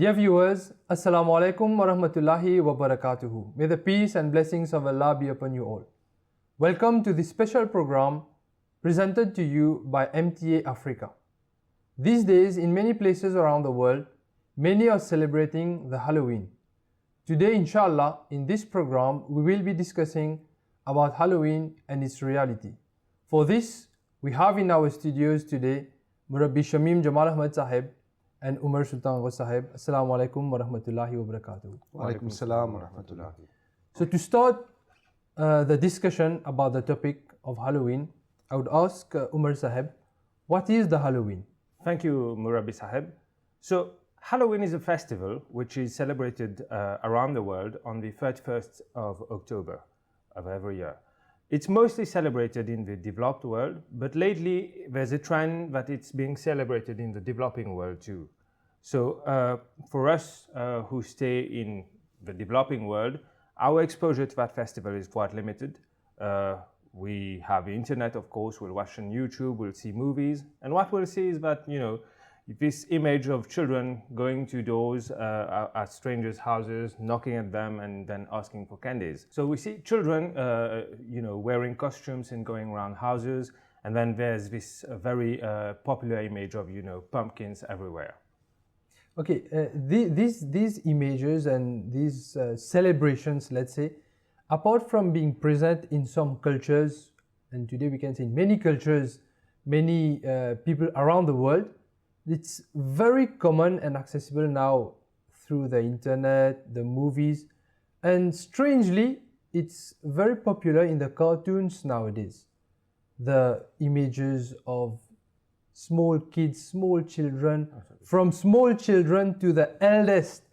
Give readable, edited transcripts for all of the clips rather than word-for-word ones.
Dear viewers, Assalamu alaikum wa rahmatullahi wa barakatuhu. May the peace and blessings of Allah be upon you all. Welcome to this special program presented to you by MTA Africa. These days, in many places around the world, many are celebrating the Halloween. Today, inshallah, in this program, we will be discussing about Halloween and its reality. For this, we have in our studios today Murabbi Shamim Jamal Ahmad Sahib and Umar Sultan Ghosh Sahib. Assalamu alaikum wa rahmatullahi wa barakatuh. Wa alaikum salam wa rahmatullahi. So to start the discussion about the topic of Halloween, I would ask Umar Sahib, what is the Halloween? Thank you, Murabbi Sahib. So Halloween is a festival which is celebrated around the world on the 31st of October of every year. It's mostly celebrated in the developed world, but lately there's a trend that it's being celebrated in the developing world too. So for us who stay in the developing world, our exposure to that festival is quite limited. We have the internet, of course, we'll watch on YouTube, we'll see movies, and what we'll see is that, this image of children going to doors at strangers' houses, knocking at them and then asking for candies. So we see children, wearing costumes and going around houses, and then there's this very popular image of, pumpkins everywhere. Okay, these images and these celebrations, let's say, apart from being present in some cultures, and today we can say in many cultures, many people around the world, it's very common and accessible now through the internet, the movies, and strangely, it's very popular in the cartoons nowadays. The images of small kids, small children, from small children to the eldest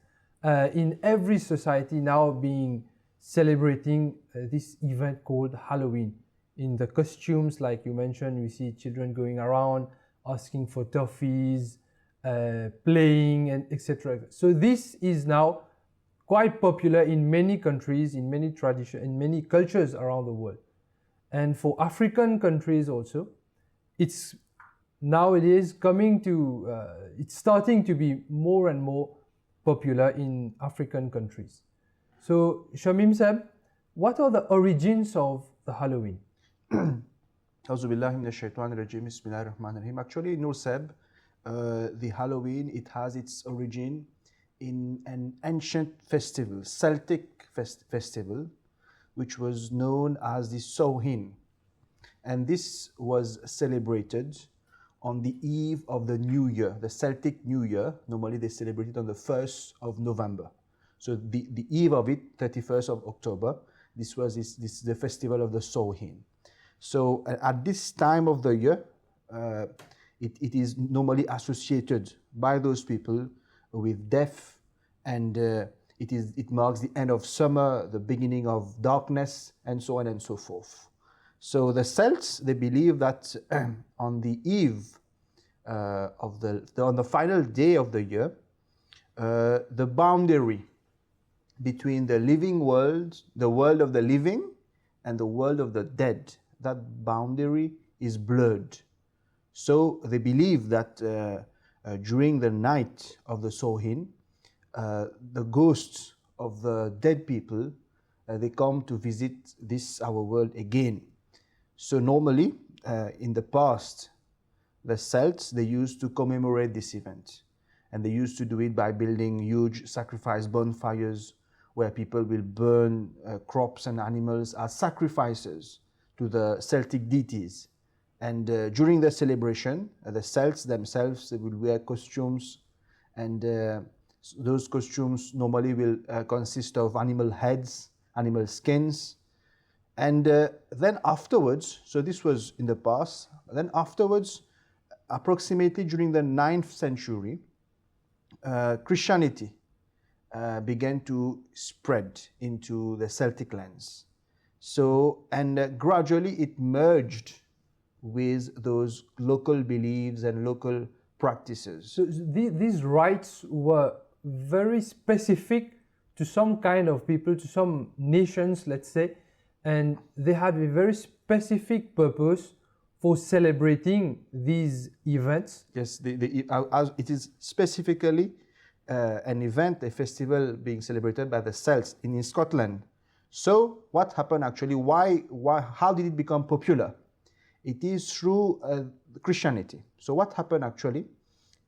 in every society now being celebrating this event called Halloween. In the costumes, like you mentioned, we see children going around asking for toffees, playing, and etc. So this is now quite popular in many countries, in many traditions, in many cultures around the world. And for African countries also, it's nowadays it's starting to be more and more popular in African countries. So Shamim Sahib, what are the origins of the Halloween? Actually, Noor Sahib, the Halloween, it has its origin in an ancient festival, Celtic festival, which was known as the Samhain. And this was celebrated on the eve of the New Year, the Celtic New Year. Normally they celebrate it on the 1st of November. So the eve of it, 31st of October, this was the festival of the Samhain. So at this time of the year, it is normally associated by those people with death, and it marks the end of summer, the beginning of darkness, and so on and so forth. So the Celts, they believe that on the eve on the final day of the year, the boundary between the living world, the world of the living, and the world of the dead, that boundary is blurred. So they believe that during the night of the Samhain, the ghosts of the dead people, they come to visit our world again. So normally, in the past, the Celts, they used to commemorate this event. And they used to do it by building huge sacrifice bonfires where people will burn crops and animals as sacrifices to the Celtic deities. And during the celebration, the Celts themselves, they will wear costumes, and those costumes normally will consist of animal heads, animal skins. And then afterwards, so this was in the past, then afterwards, approximately during the 9th century, Christianity began to spread into the Celtic lands. So, and gradually it merged with those local beliefs and local practices. So these rites were very specific to some kind of people, to some nations, let's say, and they had a very specific purpose for celebrating these events. Yes, as it is specifically an event, a festival being celebrated by the Celts in Scotland. So what happened actually? How did it become popular? It is through Christianity. So what happened actually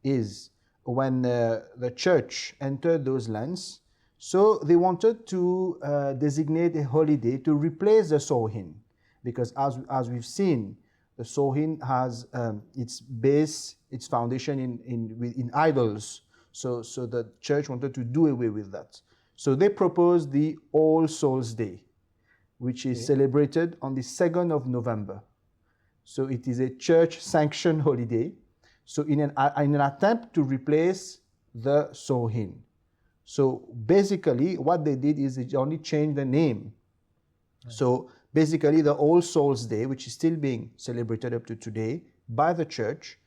is when the church entered those lands, so they wanted to designate a holiday to replace the Samhain, because as we've seen, the Samhain has its base, its foundation in idols. So the church wanted to do away with that. So they proposed the All Souls Day, which is celebrated on the 2nd of November. So it is a church-sanctioned holiday. So in an attempt to replace the Samhain. So basically what they did is they only changed the name. Right. So basically the All Souls Day, which is still being celebrated up to today by the church,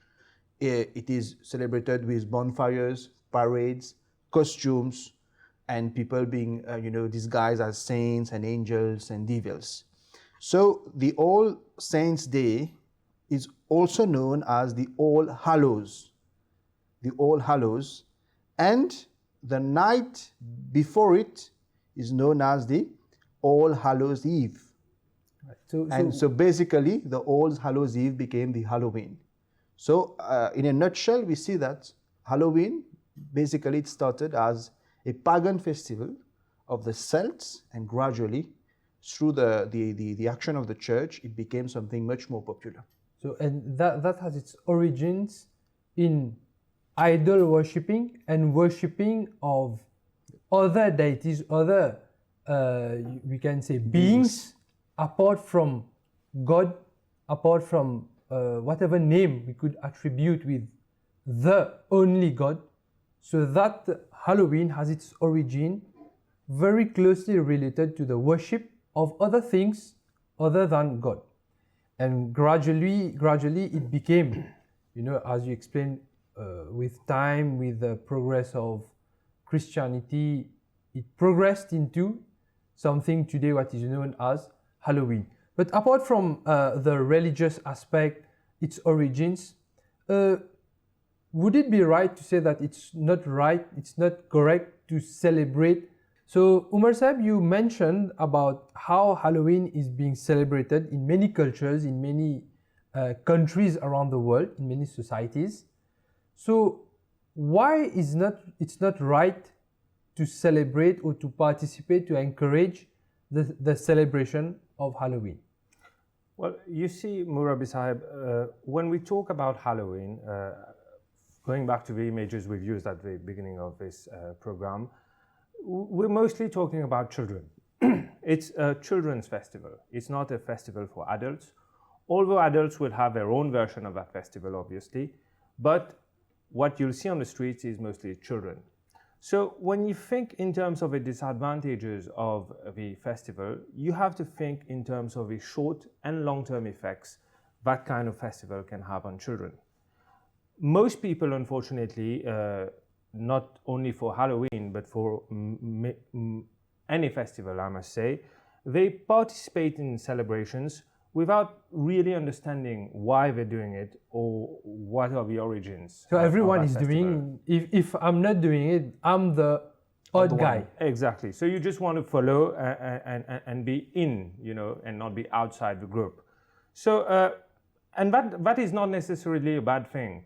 it is celebrated with bonfires, parades, costumes, and people being disguised as saints and angels and devils. So the All Saints Day is also known as the All Hallows. The All Hallows. And the night before it is known as the All Hallows Eve. Right. So basically the All Hallows Eve became the Halloween. So in a nutshell, we see that Halloween, basically it started as a pagan festival of the Celts, and gradually through the action of the church, it became something much more popular. So, and that has its origins in idol worshipping and worshipping of other deities, other, we can say, beings, apart from God, apart from whatever name we could attribute with the only God. So that Halloween has its origin very closely related to the worship of other things other than God. And gradually it became, as you explained, with time, with the progress of Christianity, it progressed into something today what is known as Halloween. But apart from the religious aspect, its origins, would it be right to say that it's not right, it's not correct to celebrate? So Umar Sahib, you mentioned about how Halloween is being celebrated in many cultures, in many countries around the world, in many societies. So why it's not right to celebrate or to participate, to encourage the celebration of Halloween? Well, you see, Murabi Sahib, when we talk about Halloween, going back to the images we've used at the beginning of this program, we're mostly talking about children. It's a children's festival. It's not a festival for adults, although adults will have their own version of that festival, obviously. But what you'll see on the streets is mostly children. So when you think in terms of the disadvantages of the festival, you have to think in terms of the short and long-term effects that kind of festival can have on children. Most people, unfortunately, not only for Halloween, but for any festival, I must say, they participate in celebrations without really understanding why they're doing it or what are the origins. So everyone is doing, if I'm not doing it, I'm the odd guy. Exactly. So you just want to follow and be in, and not be outside the group. So, and that is not necessarily a bad thing.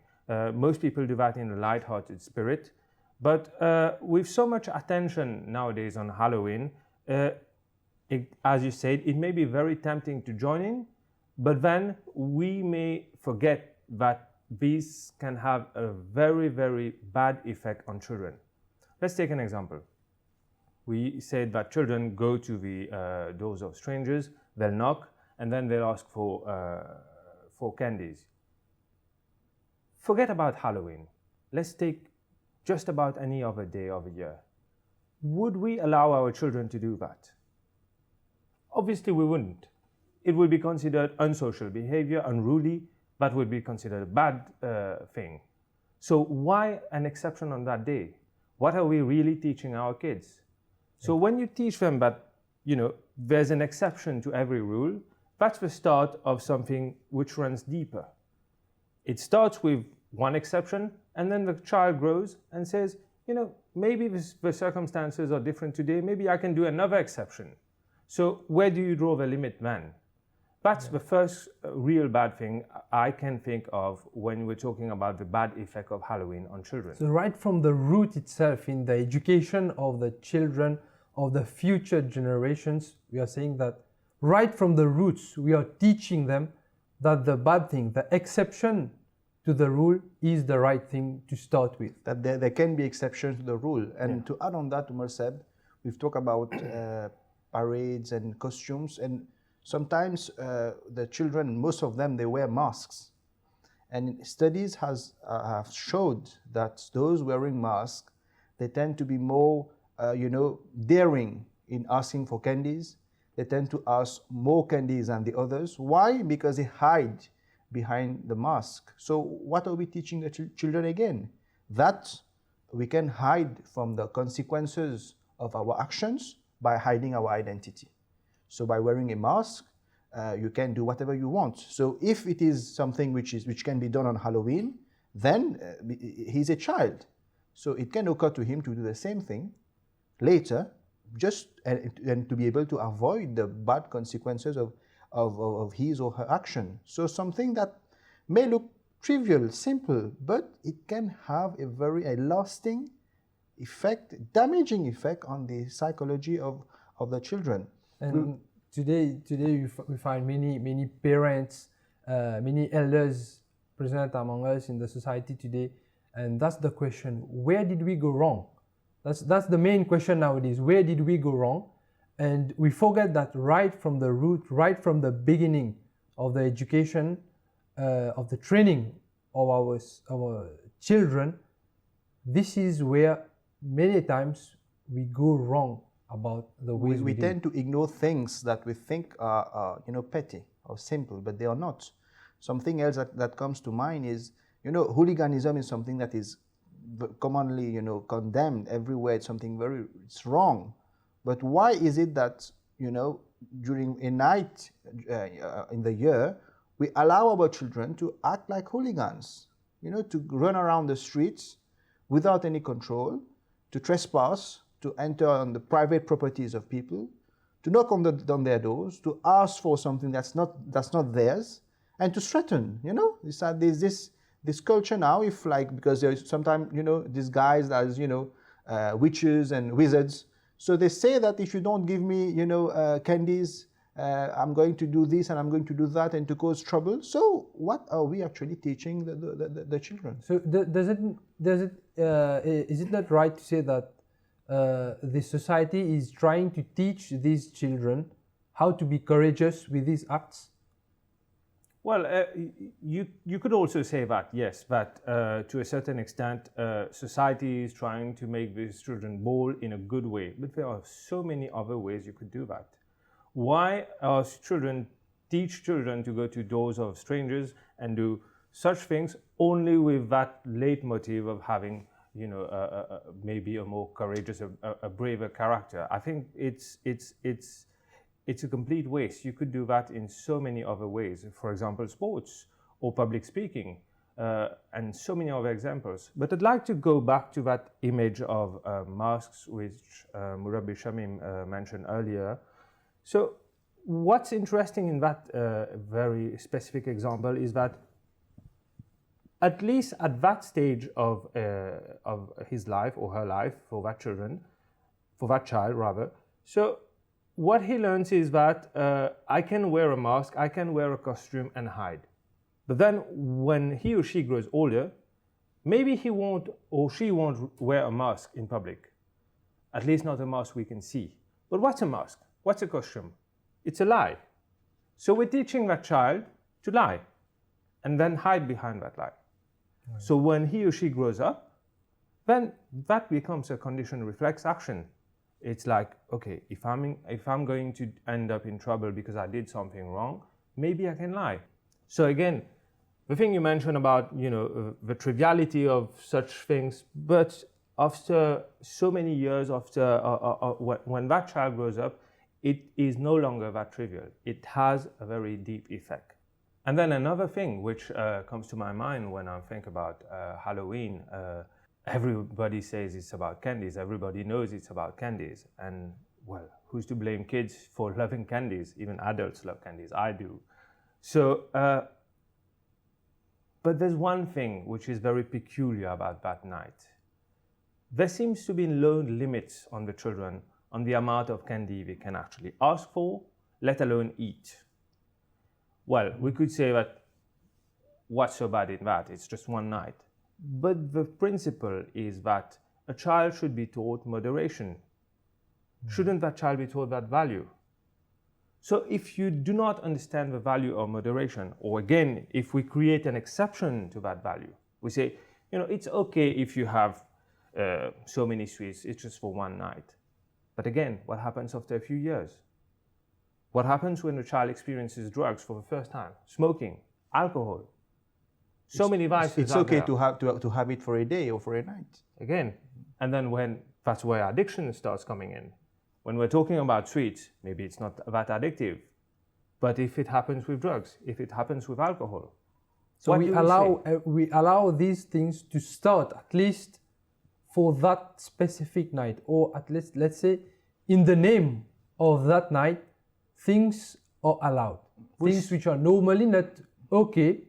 Most people do that in a light-hearted spirit. But with so much attention nowadays on Halloween, as you said, it may be very tempting to join in, but then we may forget that these can have a very, very bad effect on children. Let's take an example. We said that children go to the doors of strangers, they'll knock, and then they'll ask for candies. Forget about Halloween. Let's take just about any other day of the year. Would we allow our children to do that? Obviously we wouldn't. It would be considered unsocial behavior, unruly. That would be considered a bad thing. So why an exception on that day? What are we really teaching our kids? So when you teach them that, there's an exception to every rule, that's the start of something which runs deeper. It starts with one exception, and then the child grows and says, maybe the circumstances are different today. Maybe I can do another exception. So where do you draw the limit then? That's the first real bad thing I can think of when we're talking about the bad effect of Halloween on children. So right from the root itself, in the education of the children, of the future generations, we are saying that right from the roots, we are teaching them that the bad thing, the exception to the rule is the right thing to start with. That there can be exceptions to the rule. And to add on that, Umar said, we've talked about parades and costumes, and sometimes the children, most of them, they wear masks. And studies have showed that those wearing masks, they tend to be more, daring in asking for candies. They tend to ask more candies than the others. Why? Because they hide behind the mask. So what are we teaching the children again? That we can hide from the consequences of our actions by hiding our identity. So by wearing a mask, you can do whatever you want. So if it is something which can be done on Halloween, then he's a child. So it can occur to him to do the same thing later, just and to be able to avoid the bad consequences of his or her action. So something that may look trivial, simple, but it can have a lasting effect, damaging effect on the psychology of the children. And today we find many parents, many elders present among us in the society today, and that's the question: where did we go wrong? That's the main question nowadays. Where did we go wrong? And we forget that right from the root, right from the beginning of the education, of the training of our children, this is where many times we go wrong about the ways we tend to ignore things that we think are petty or simple, but they are not. Something else that comes to mind is, hooliganism is something that is commonly, condemned everywhere. It's something it's wrong. But why is it that, during a night in the year, we allow our children to act like hooligans, to run around the streets without any control, to trespass, to enter on the private properties of people, to knock on their doors, to ask for something that's not theirs, and to threaten. There's this culture now, because there's sometimes disguised as witches and wizards. So they say that if you don't give me candies, I'm going to do this and I'm going to do that, and to cause trouble. So what are we actually teaching the children? So is it not right to say that the society is trying to teach these children how to be courageous with these acts? Well, you could also say that, yes, that to a certain extent, society is trying to make these children bold in a good way. But there are so many other ways you could do that. Why are teach children to go to doors of strangers and do such things only with that leitmotif of having, maybe a more courageous, a braver character? I think it's a complete waste. You could do that in so many other ways. For example, sports or public speaking, and so many other examples. But I'd like to go back to that image of masks, which Murabbi Shamim mentioned earlier. So what's interesting in that very specific example is that at least at that stage of his life or her life, for that child rather, so what he learns is that I can wear a mask, I can wear a costume and hide. But then when he or she grows older, maybe he won't or she won't wear a mask in public. At least not a mask we can see. But what's a mask? What's a costume? It's a lie. So we're teaching that child to lie and then hide behind that lie. Right. So when he or she grows up, then that becomes a conditioned reflex action. It's like, okay, if I'm going to end up in trouble because I did something wrong, maybe I can lie. So again, the thing you mentioned about, the triviality of such things, but after so many years, when that child grows up, it is no longer that trivial. It has a very deep effect. And then another thing which comes to my mind when I think about Halloween, everybody says it's about candies. Everybody knows it's about candies. And well, who's to blame kids for loving candies? Even adults love candies. I do. So, but there's one thing which is very peculiar about that night. There seems to be no limits on the children on the amount of candy they can actually ask for, let alone eat. Well, we could say that what's so bad in that? It's just one night. But the principle is that a child should be taught moderation. Shouldn't that child be taught that value? So if you do not understand the value of moderation, or again, if we create an exception to that value, we say, it's okay if you have so many sweets, it's just for one night. But again, what happens after a few years? What happens when a child experiences drugs for the first time? Smoking, alcohol. Many vices. It's okay to have it for a day or for a night. Again, and then that's where addiction starts coming in. When we're talking about sweets, maybe it's not that addictive. But if it happens with drugs, if it happens with alcohol, so we allow these things to start at least for that specific night, or at least, let's say, in the name of that night, things are allowed. Things which are normally not okay,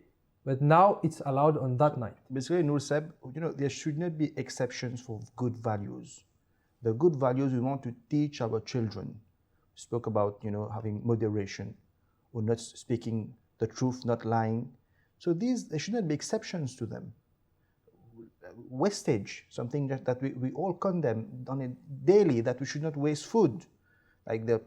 but now it's allowed on that night. Basically, Noor said, there should not be exceptions for good values. The good values we want to teach our children. We spoke about, having moderation, or not speaking the truth, not lying. So there should not be exceptions to them. Wastage, something that we all condemn on a daily, that we should not waste food, like the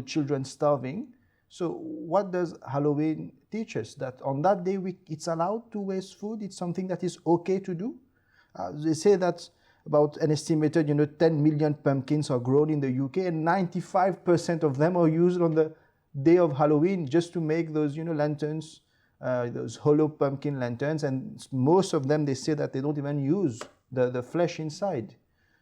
children starving. So what does Halloween teach us? That on that day it's allowed to waste food, it's something that is okay to do. They say that about an estimated 10 million pumpkins are grown in the UK, and 95% of them are used on the day of Halloween just to make those lanterns, those hollow pumpkin lanterns, and most of them, they say that they don't even use the flesh inside.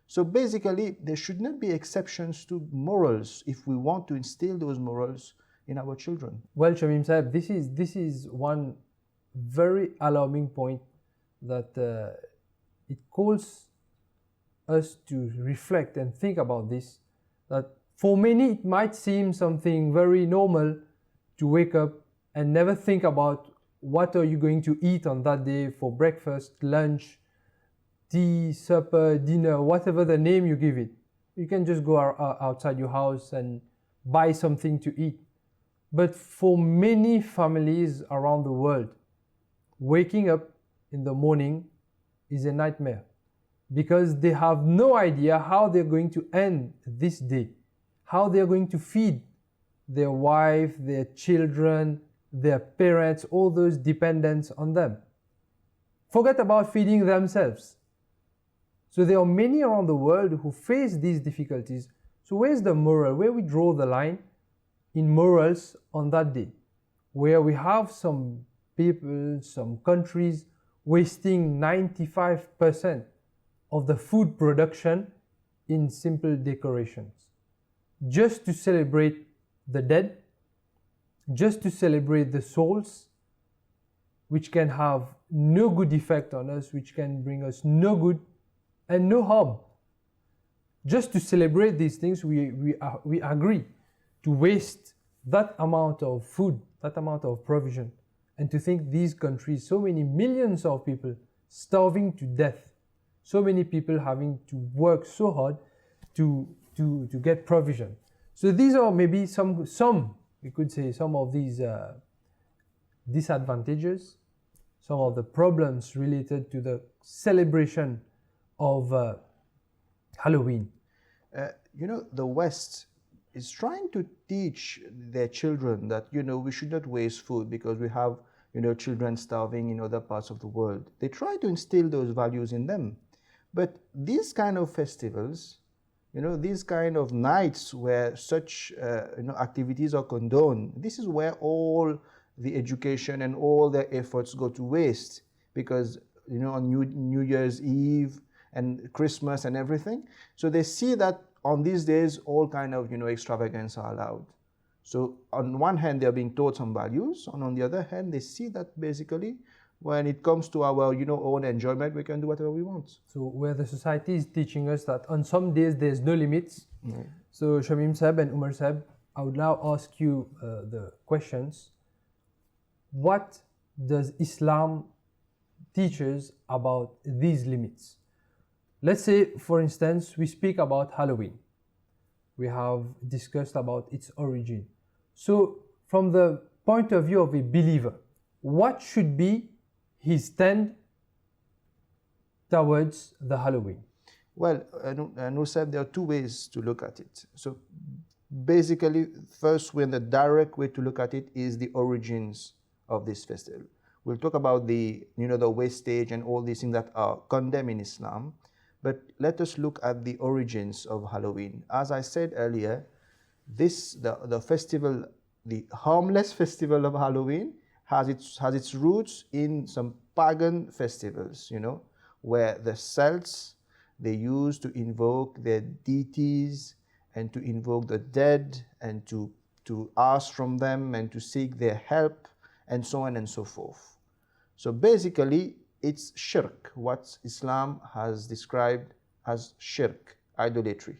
So basically, there should not be exceptions to morals if we want to instill those morals in our children. Well, Shamim Saab, this is one very alarming point that it calls us to reflect and think about this, that for many it might seem something very normal to wake up and never think about what are you going to eat on that day for breakfast, lunch, tea, supper, dinner, whatever the name you give it. You can just go outside your house and buy something to eat. But for many families around the world, waking up in the morning is a nightmare, because they have no idea how they're going to end this day, how they're going to feed their wife, their children, their parents, all those dependents on them. Forget about feeding themselves. So there are many around the world who face these difficulties. So where's the moral? Where we draw the line in morals on that day, where we have some people, some countries wasting 95% of the food production in simple decorations, just to celebrate the dead, just to celebrate the souls, which can have no good effect on us, which can bring us no good and no harm. Just to celebrate these things, we agree to waste that amount of food, that amount of provision, and to think these countries, so many millions of people starving to death, so many people having to work so hard to get provision. So these are maybe some we could say some of these disadvantages, some of the problems related to the celebration of Halloween. The West is trying to teach their children that, we should not waste food because we have, children starving in other parts of the world. They try to instill those values in them. But these kind of festivals, these kind of nights where such, activities are condoned, this is where all the education and all their efforts go to waste, because, on New Year's Eve and Christmas and everything. So they see that on these days, all kind of, extravagance are allowed. So on one hand, they're being taught some values, and on the other hand, they see that basically when it comes to our, own enjoyment, we can do whatever we want. So where the society is teaching us that on some days there's no limits. So Shamim Sahib and Umar Sahib, I would now ask you the questions. What does Islam teach us about these limits? Let's say, for instance, we speak about Halloween. We have discussed about its origin. So from the point of view of a believer, what should be his stand towards the Halloween? Well, Nusab, there are two ways to look at it. So basically, first way, the direct way to look at it is the origins of this festival. We'll talk about the wastage and all these things that are condemned in Islam. But let us look at the origins of Halloween. As I said earlier, the festival, the harmless festival of Halloween, has its roots in some pagan festivals, where the Celts, they used to invoke their deities and to invoke the dead and to ask from them and to seek their help and so on and so forth. So basically, it's shirk, what Islam has described as shirk, idolatry.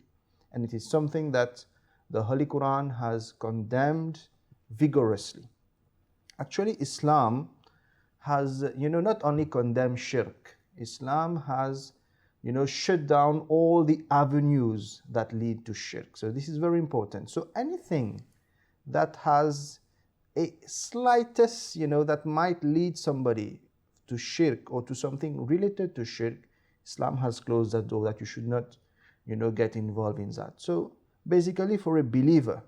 And it is something that the Holy Quran has condemned vigorously. Actually, Islam has, not only condemned shirk, Islam has, shut down all the avenues that lead to shirk. So this is very important. So anything that has a slightest, that might lead somebody to shirk or to something related to shirk, Islam has closed that door, that you should not, get involved in that. So basically, for a believer,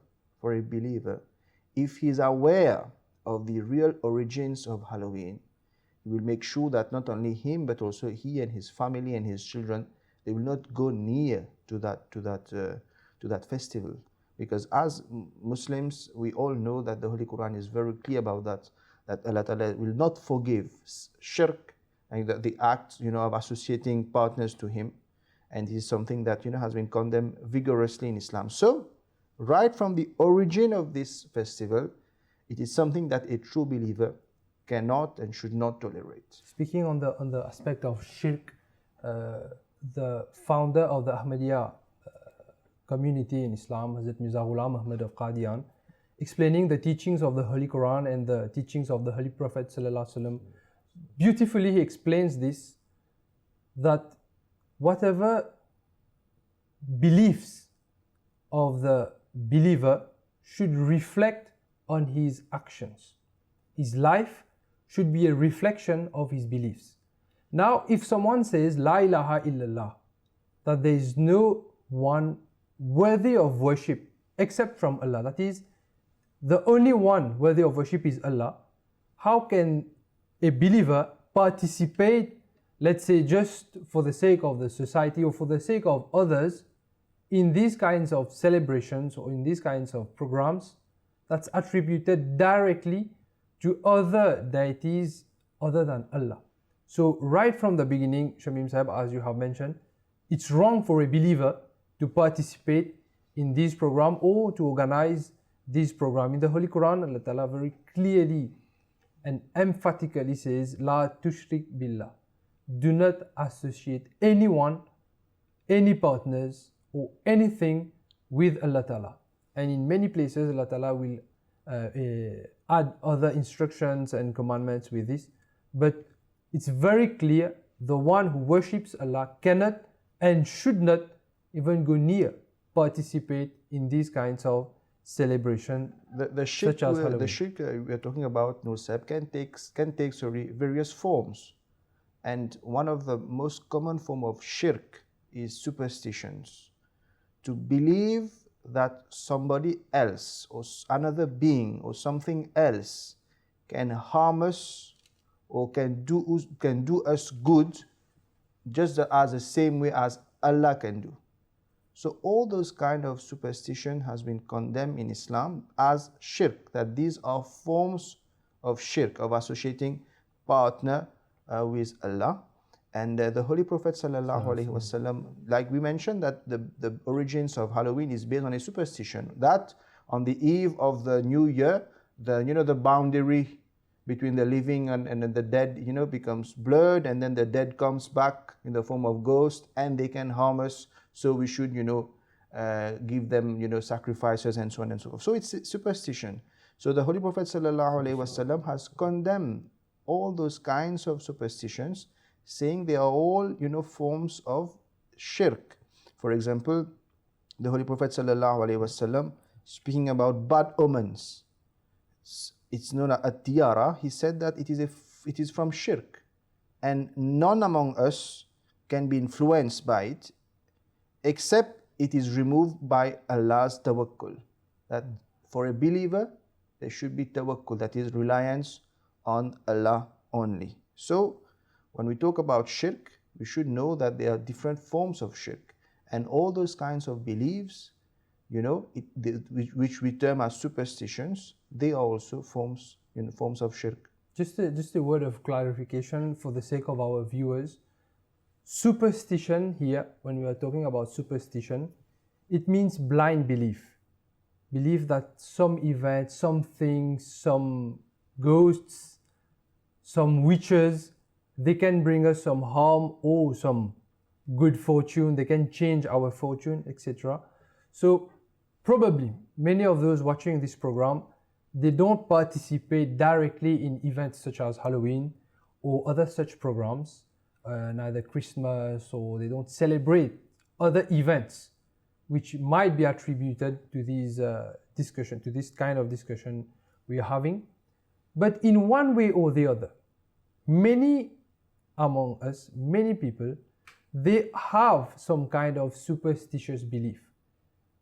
if he's aware of the real origins of Halloween, he will make sure that not only him, but also he and his family and his children, they will not go near to that festival. Because as Muslims, we all know that the Holy Quran is very clear about that Allah Ta'ala will not forgive shirk and the act, of associating partners to Him. And this is something that, has been condemned vigorously in Islam. So, right from the origin of this festival, it is something that a true believer cannot and should not tolerate. Speaking on the aspect of shirk, the founder of the Ahmadiyya community in Islam, Hazrat Mirza Ghulam Ahmad of Qadian, explaining the teachings of the Holy Quran and the teachings of the Holy Prophet ﷺ, beautifully he explains this, that whatever beliefs of the believer should reflect on his actions. His life should be a reflection of his beliefs. Now, if someone says, La ilaha illallah, that there is no one worthy of worship except from Allah, that is, the only one worthy of worship is Allah, how can a believer participate, let's say, just for the sake of the society or for the sake of others, in these kinds of celebrations or in these kinds of programs that's attributed directly to other deities other than Allah? So right from the beginning, Shamim Sahib, as you have mentioned, it's wrong for a believer to participate in this program or to organize this program. In the Holy Quran, Allah Ta'ala very clearly and emphatically says, La tushrik billah. Do not associate anyone, any partners or anything with Allah Ta'ala. And in many places, Allah Ta'ala will add other instructions and commandments with this. But it's very clear, the one who worships Allah cannot and should not even go near participate in these kinds of celebration, the shirk, such as Halloween. The shirk we are talking about, Nusab, can take various forms. And one of the most common form of shirk is superstitions. To believe that somebody else or another being or something else can harm us or can do us good just as the same way as Allah can do. So all those kind of superstition has been condemned in Islam as shirk, that these are forms of shirk, of associating partner with Allah. And the Holy Prophet ﷺ, like we mentioned, that the origins of Halloween is based on a superstition, that on the eve of the new year, the boundary, between the living and the dead, becomes blurred, and then the dead comes back in the form of ghost, and they can harm us. So we should, give them, sacrifices and so on and so forth. So it's superstition. So the Holy Prophet ﷺ has condemned all those kinds of superstitions, saying they are all, forms of shirk. For example, the Holy Prophet ﷺ, speaking about bad omens, it's known as a tiara. He said that it is from shirk, and none among us can be influenced by it, except it is removed by Allah's tawakkul. That for a believer, there should be tawakkul, that is reliance on Allah only. So when we talk about shirk, we should know that there are different forms of shirk, and all those kinds of beliefs, which we term as superstitions, they are also forms of shirk. Just a word of clarification for the sake of our viewers. Superstition here, when we are talking about superstition, it means blind belief. Belief that some event, some things, some ghosts, some witches, they can bring us some harm or some good fortune, they can change our fortune, etc. So probably many of those watching this program, they don't participate directly in events such as Halloween or other such programs, neither Christmas, or they don't celebrate other events which might be attributed to these discussion, to this kind of discussion we are having. But in one way or the other, many among us, many people, they have some kind of superstitious belief.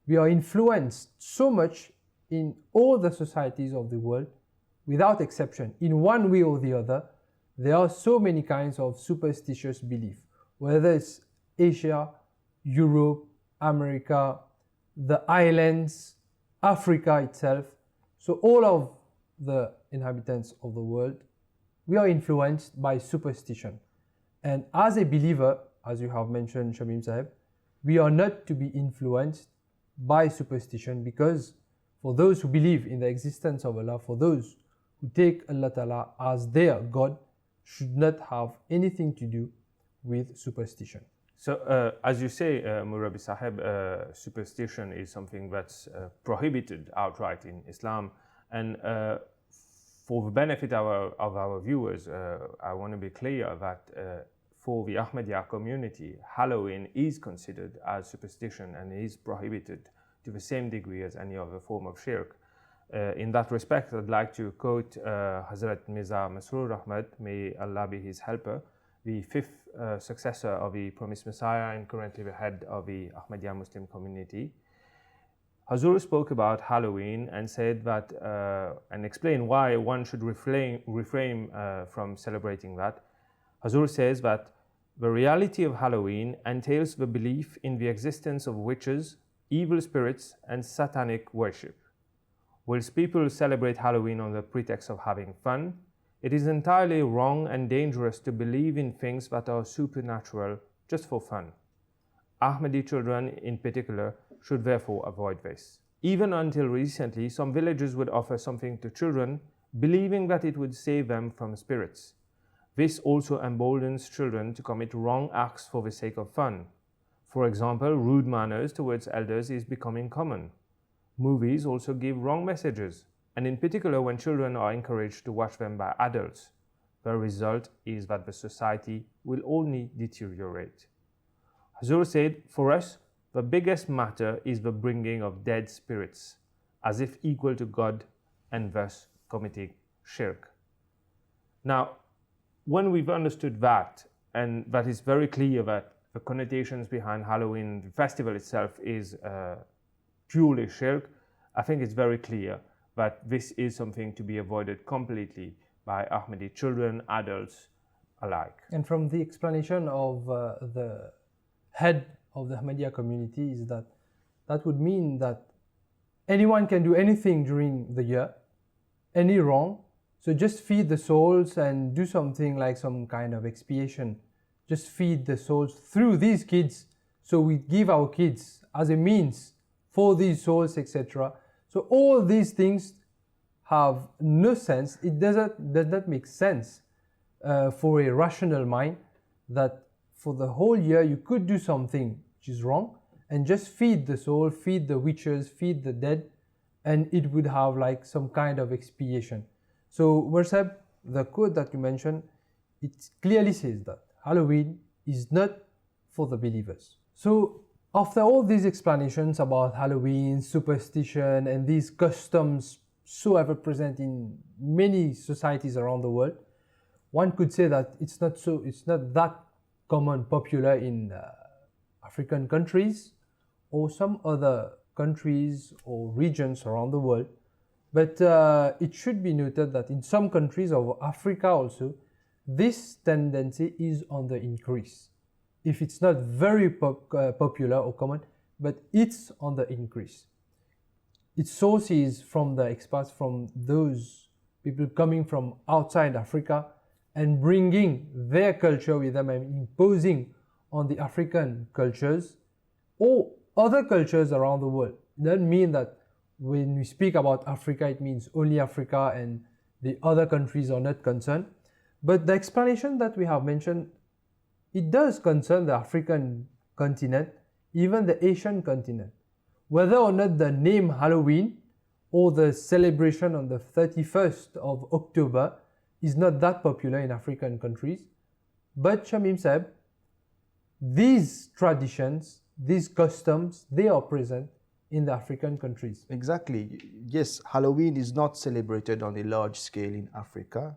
We are influenced so much in all the societies of the world, without exception. In one way or the other, there are so many kinds of superstitious belief, whether it's Asia, Europe, America, the islands, Africa itself. So all of the inhabitants of the world, we are influenced by superstition. And as a believer, as you have mentioned, Shamim Sahib, we are not to be influenced by superstition, because for those who believe in the existence of Allah, for those who take Allah Ta'ala as their God, should not have anything to do with superstition. So, as you say, Murabi Sahib, superstition is something that's prohibited outright in Islam. And for the benefit of our viewers, I want to be clear that for the Ahmadiyya community, Halloween is considered as superstition and is prohibited to the same degree as any other form of shirk. In that respect, I'd like to quote Hazrat Mirza Masroor Ahmad, may Allah be his helper, the fifth successor of the promised Messiah and currently the head of the Ahmadiyya Muslim community. Hazur spoke about Halloween and said that, and explained why one should refrain from celebrating that. Hazur says that the reality of Halloween entails the belief in the existence of witches, evil spirits, and satanic worship. Whilst people celebrate Halloween on the pretext of having fun, it is entirely wrong and dangerous to believe in things that are supernatural just for fun. Ahmadi children in particular should therefore avoid this. Even until recently, some villages would offer something to children, believing that it would save them from spirits. This also emboldens children to commit wrong acts for the sake of fun. For example, rude manners towards elders is becoming common. Movies also give wrong messages, and in particular when children are encouraged to watch them by adults. The result is that the society will only deteriorate. Hazur said, for us, the biggest matter is the bringing of dead spirits, as if equal to God, and thus committing shirk. Now, when we've understood that, and that is very clear that the connotations behind Halloween, the festival itself, is purely shirk, I think it's very clear that this is something to be avoided completely by Ahmadi children, adults alike. And from the explanation of the head of the Ahmadiyya community is that would mean that anyone can do anything during the year, any wrong, so just feed the souls and do something like some kind of expiation. Just feed the souls through these kids. So we give our kids as a means for these souls, etc. So all these things have no sense. It does not make sense for a rational mind that for the whole year you could do something which is wrong and just feed the soul, feed the witches, feed the dead, and it would have like some kind of expiation. So Merseb, the quote that you mentioned, it clearly says that Halloween is not for the believers. So after all these explanations about Halloween, superstition, and these customs so ever present in many societies around the world, one could say that it's not that common, popular in African countries or some other countries or regions around the world. But it should be noted that in some countries of Africa also, this tendency is on the increase. If it's not very popular or common, but it's on the increase. Its source is from the expats, from those people coming from outside Africa and bringing their culture with them and imposing on the African cultures or other cultures around the world. It doesn't mean that when we speak about Africa, it means only Africa and the other countries are not concerned. But the explanation that we have mentioned, it does concern the African continent, even the Asian continent. Whether or not the name Halloween or the celebration on the 31st of October is not that popular in African countries, but Shamim Saib, these traditions, these customs, they are present in the African countries. Exactly. Yes, Halloween is not celebrated on a large scale in Africa,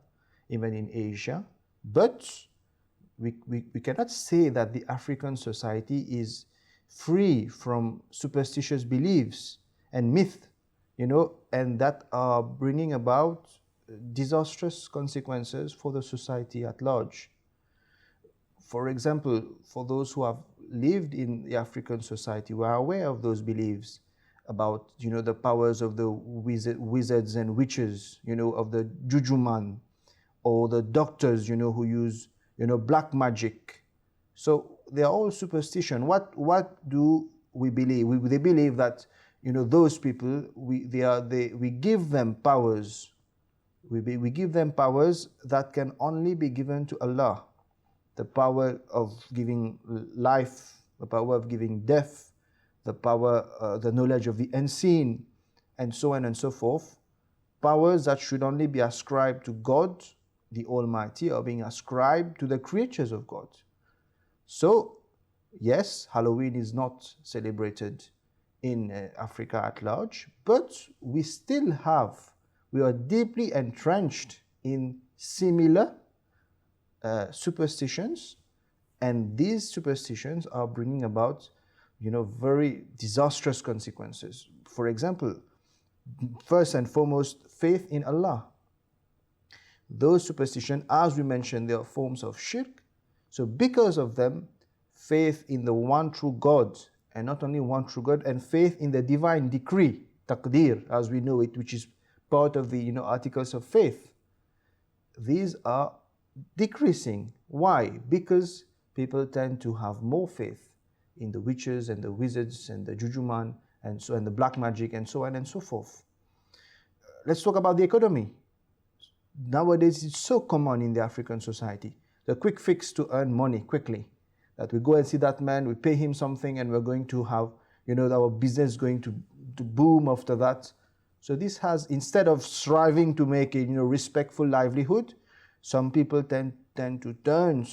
even in Asia, but we cannot say that the African society is free from superstitious beliefs and myth, and that are bringing about disastrous consequences for the society at large. For example, for those who have lived in the African society, we are aware of those beliefs about, the powers of the wizards and witches, of the juju man, or the doctors, who use, black magic. So they are all superstition. What do we believe? They believe that, those people, we give them powers. We give them powers that can only be given to Allah. The power of giving life, the power of giving death, the power, the knowledge of the unseen, and so on and so forth. Powers that should only be ascribed to God, the Almighty, or being ascribed to the creatures of God. So, yes, Halloween is not celebrated in Africa at large, but we are deeply entrenched in similar superstitions, and these superstitions are bringing about, very disastrous consequences. For example, first and foremost, faith in Allah. Those superstitions, as we mentioned, they are forms of shirk. So because of them, faith in the one true God, and not only one true God, and faith in the divine decree, taqdeer, as we know it, which is part of the articles of faith, these are decreasing. Why? Because people tend to have more faith in the witches and the wizards and the juju man and the black magic and so on and so forth. Let's talk about the economy. Nowadays, it's so common in the African society. The quick fix to earn money quickly. That we go and see that man, we pay him something, and we're going to have, our business going to boom after that. So this has, instead of striving to make a, respectful livelihood, some people tend to turn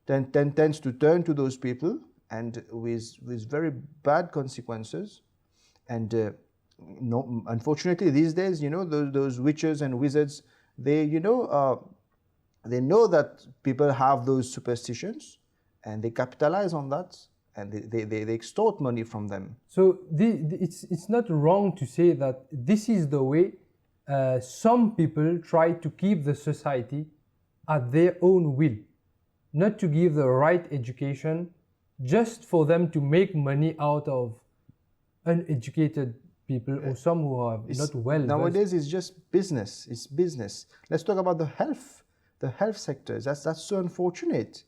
to those people, and with very bad consequences. And unfortunately, these days, those witches and wizards, they know that people have those superstitions, and they capitalize on that, and they extort money from them. So it's not wrong to say that this is the way some people try to keep the society at their own will, not to give the right education, just for them to make money out of uneducated people or some who are not well versed. Nowadays, it's just business. It's business. Let's talk about the health sectors. That's so unfortunate.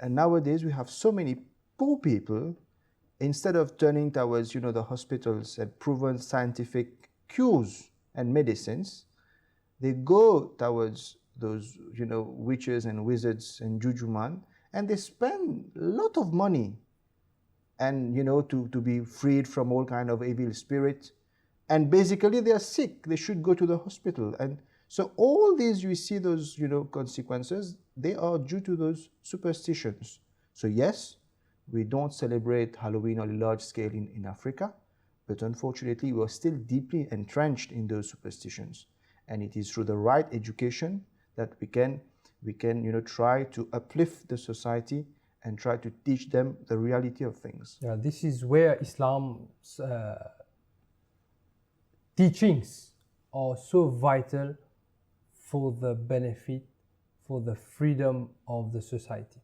And nowadays, we have so many poor people. Instead of turning towards, the hospitals and proven scientific cures and medicines, they go towards those, witches and wizards and jujuman, and they spend a lot of money and, to be freed from all kind of evil spirits. And basically they are sick, they should go to the hospital. And so all these, you see those, consequences, they are due to those superstitions. So yes, we don't celebrate Halloween on a large scale in Africa, but unfortunately we are still deeply entrenched in those superstitions. And it is through the right education that we can try to uplift the society and try to teach them the reality of things. Yeah, this is where Islam's teachings are so vital for the benefit, for the freedom of the society.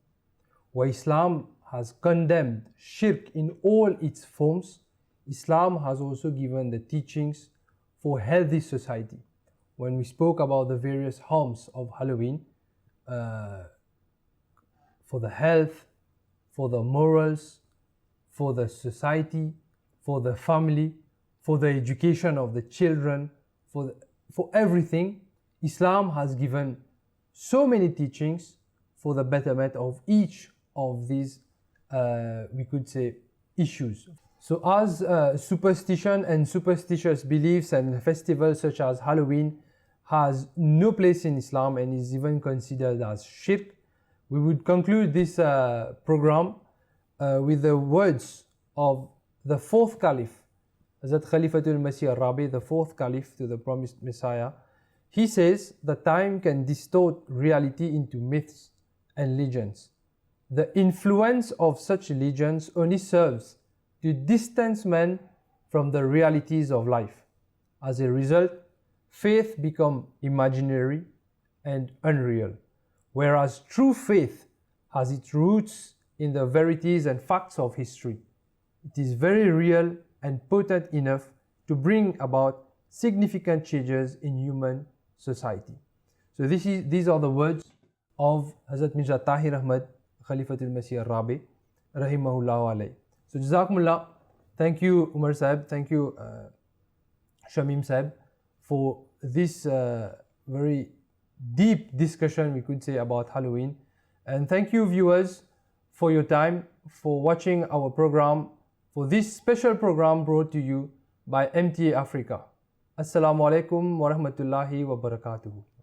Where Islam has condemned shirk in all its forms, Islam has also given the teachings for healthy society. When we spoke about the various harms of Halloween, for the health, for the morals, for the society, for the family, for the education of the children, for everything, Islam has given so many teachings for the betterment of each of these, we could say, issues. So as superstition and superstitious beliefs and festivals such as Halloween has no place in Islam and is even considered as shirk, we would conclude this program with the words of the fourth caliph, Hazrat Khalifatul Masih al-Rabi, the fourth caliph to the promised Messiah. He says, the time can distort reality into myths and legends. The influence of such legends only serves to distance men from the realities of life. As a result, faith becomes imaginary and unreal, whereas true faith has its roots in the verities and facts of history. It is very real and potent enough to bring about significant changes in human society. So these are the words of Hazrat Mirza Tahir Ahmad, Khalifatul Masih al-Rabi, rahimahullah alayh. So Jazakumullah, thank you Umar Sahib, thank you Shamim Sahib for this very deep discussion, we could say, about Halloween. And thank you viewers for your time, for watching our program, for this special program brought to you by MTA Africa. Assalamu alaikum wa rahmatullahi wa barakatuhu.